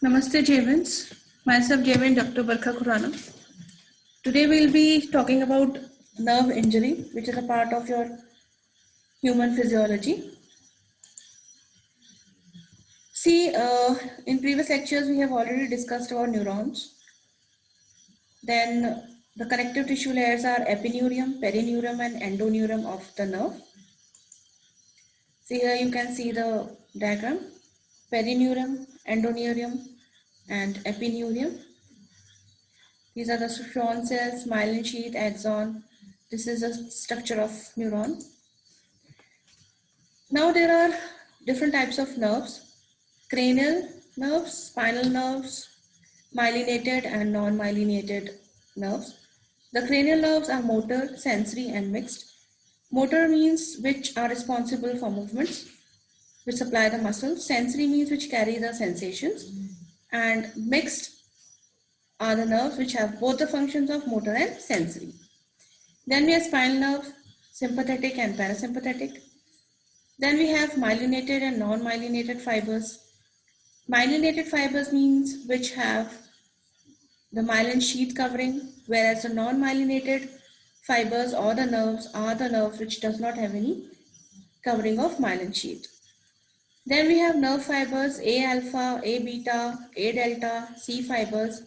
Namaste, Javins. Myself, Javin Dr. Barkha Khurana. Today, we'll be talking about nerve injury, which is a part of your human physiology. See, in previous lectures, we have already discussed about neurons. Then, the connective tissue layers are epineurium, perineurium, and endoneurium of the nerve. See, here you can see the diagram: perineurium, endoneurium, and epineurium. These are the Schwann cells, myelin sheath, axon. This is the structure of neuron. Now there are different types of nerves: cranial nerves, spinal nerves, myelinated and non-myelinated nerves. The cranial nerves are motor, sensory, and mixed. Motor means which are responsible for movements, which supply the muscles. Sensory means which carry the sensations. And mixed are the nerves which have both the functions of motor and sensory. Then we have spinal nerves, sympathetic and parasympathetic. Then we have myelinated and non-myelinated fibers. Myelinated fibers means which have the myelin sheath covering, whereas the non-myelinated fibers or the nerves are the nerves which does not have any covering of myelin sheath. Then we have nerve fibers: A alpha, A beta, A delta, C fibers.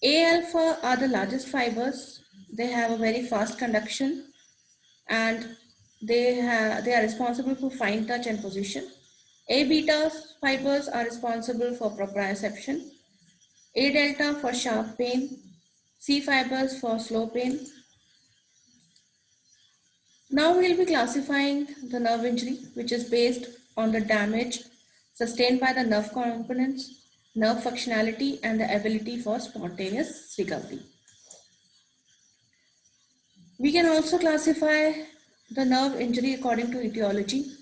A alpha are the largest fibers. They have a very fast conduction and they are responsible for fine touch and position. A beta fibers are responsible for proprioception. A delta for sharp pain. C fibers for slow pain. Now we will be classifying the nerve injury, which is based on the damage sustained by the nerve components, nerve functionality, and the ability for spontaneous recovery. We can also classify the nerve injury according to etiology,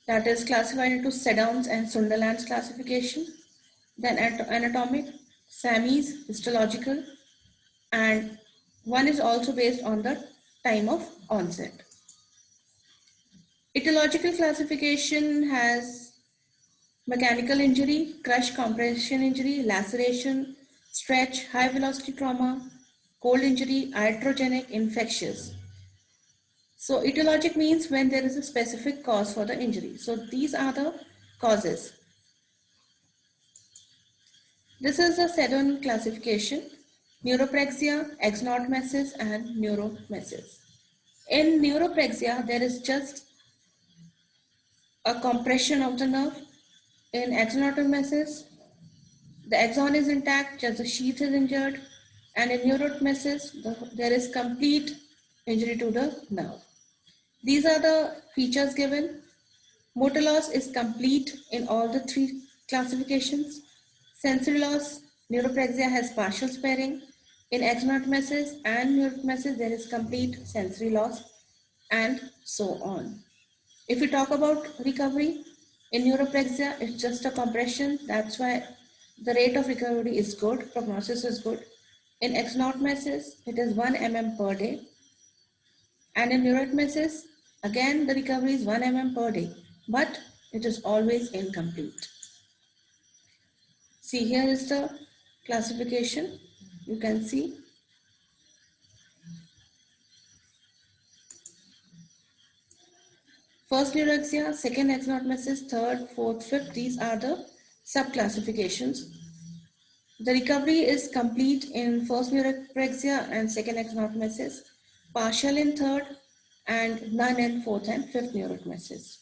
that is classified into Sedown's and Sunderland's classification, then anatomic, SAMI's, histological, and one is also based on the time of onset. Etiological classification has mechanical injury, crush compression injury, laceration, stretch, high velocity trauma, cold injury, iatrogenic, infectious. So etiologic means when there is a specific cause for the injury. So these are the causes. This is the Sedown classification: neuropraxia, axonotmesis, and neuromesis. In neuropraxia, there is just a compression of the nerve. In axonotmesis, the axon is intact, just the sheath is injured. And in neuromesis, there is complete injury to the nerve. These are the features given. Motor loss is complete in all the three classifications. Sensory loss, neuropraxia has partial sparing. In axonotmesis and neuromesis, there is complete sensory loss, and so on. If we talk about recovery, in neuropraxia, it's just a compression. That's why the rate of recovery is good, prognosis is good. In axonotmesis, it is 1 mm per day. And in neuromesis, again, the recovery is 1 mm per day, but it is always incomplete. See, here is the classification. You can see. First neurexia, second axonotmesis, third, fourth, fifth, these are the sub-classifications. The recovery is complete in first neuropraxia and second axonotmesis, partial in third, and none in fourth and fifth neuromesis.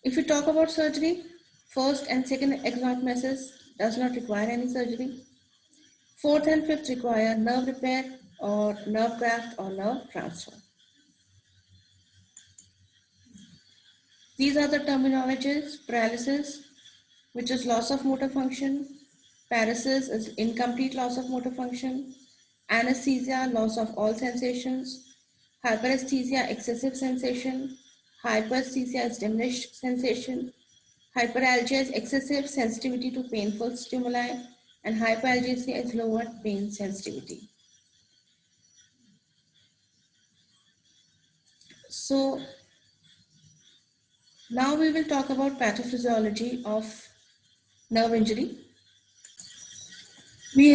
If we talk about surgery, first and second axonotmesis does not require any surgery. Fourth and fifth require nerve repair or nerve graft or nerve transfer. These are the terminologies: paralysis, which is loss of motor function; paresis is incomplete loss of motor function; anesthesia, loss of all sensations; hyperesthesia, excessive sensation; hyperesthesia is diminished sensation; hyperalgia is excessive sensitivity to painful stimuli; and hyperalgesia is lowered pain sensitivity. So Now we will talk about pathophysiology of nerve injury. We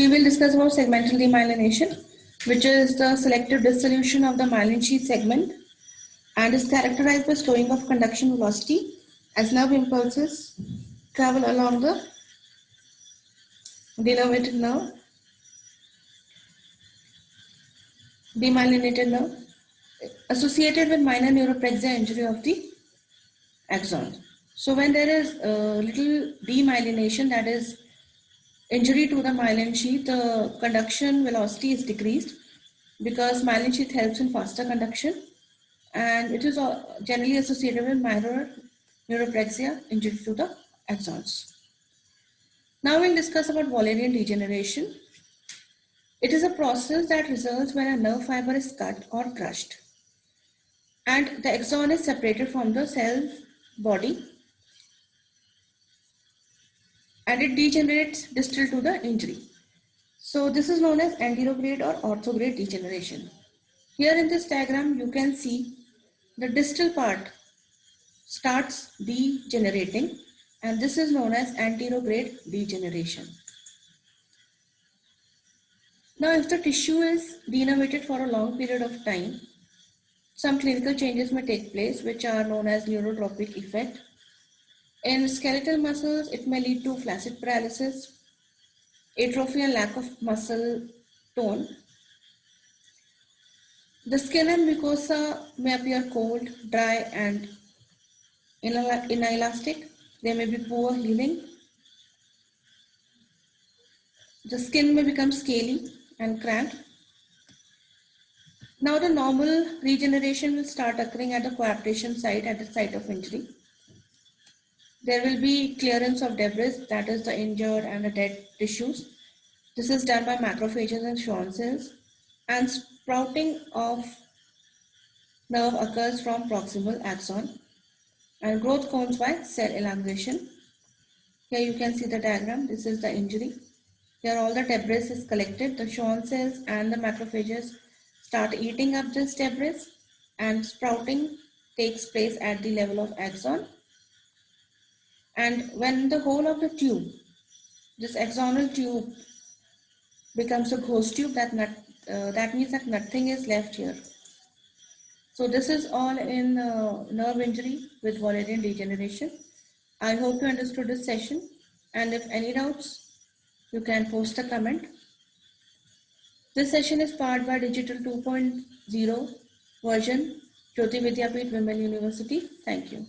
will discuss about segmental demyelination, which is the selective dissolution of the myelin sheath segment and is characterized by slowing of conduction velocity as nerve impulses travel along the denervated nerve, demyelinated nerve, associated with minor neuropraxia injury of the axon. So when there is little demyelination, that is injury to the myelin sheath, the conduction velocity is decreased because myelin sheath helps in faster conduction, and it is generally associated with minor neuropraxia injury to the axons. Now we'll discuss about Wallerian degeneration. It is a process that results when a nerve fiber is cut or crushed and the axon is separated from the cell body and it degenerates distal to the injury. So this is known as anterograde or orthograde degeneration. Here in this diagram you can see the distal part starts degenerating and this is known as anterograde degeneration. Now if the tissue is denervated for a long period of time, some clinical changes may take place which are known as neurotropic effect. In skeletal muscles, it may lead to flaccid paralysis, atrophy and lack of muscle tone. The skin and mucosa may appear cold, dry and inelastic. There may be poor healing. The skin may become scaly and cracked. Now the normal regeneration will start occurring at the coaptation site, at the site of injury. There will be clearance of debris, that is the injured and the dead tissues. This is done by macrophages and Schwann cells, and sprouting of nerve occurs from proximal axon and growth cones by cell elongation. Here you can see the diagram. This is the injury. Here all the debris is collected. The Schwann cells and the macrophages start eating up this debris and sprouting takes place at the level of axon. And when the whole of the tube, this axonal tube becomes a ghost tube, that means that nothing is left here. So this is all in nerve injury with Wallerian degeneration. I hope you understood this session, and if any doubts, you can post a comment. This session is powered by Digital 2.0 version, Jyoti Vidyapeeth Women University. Thank you.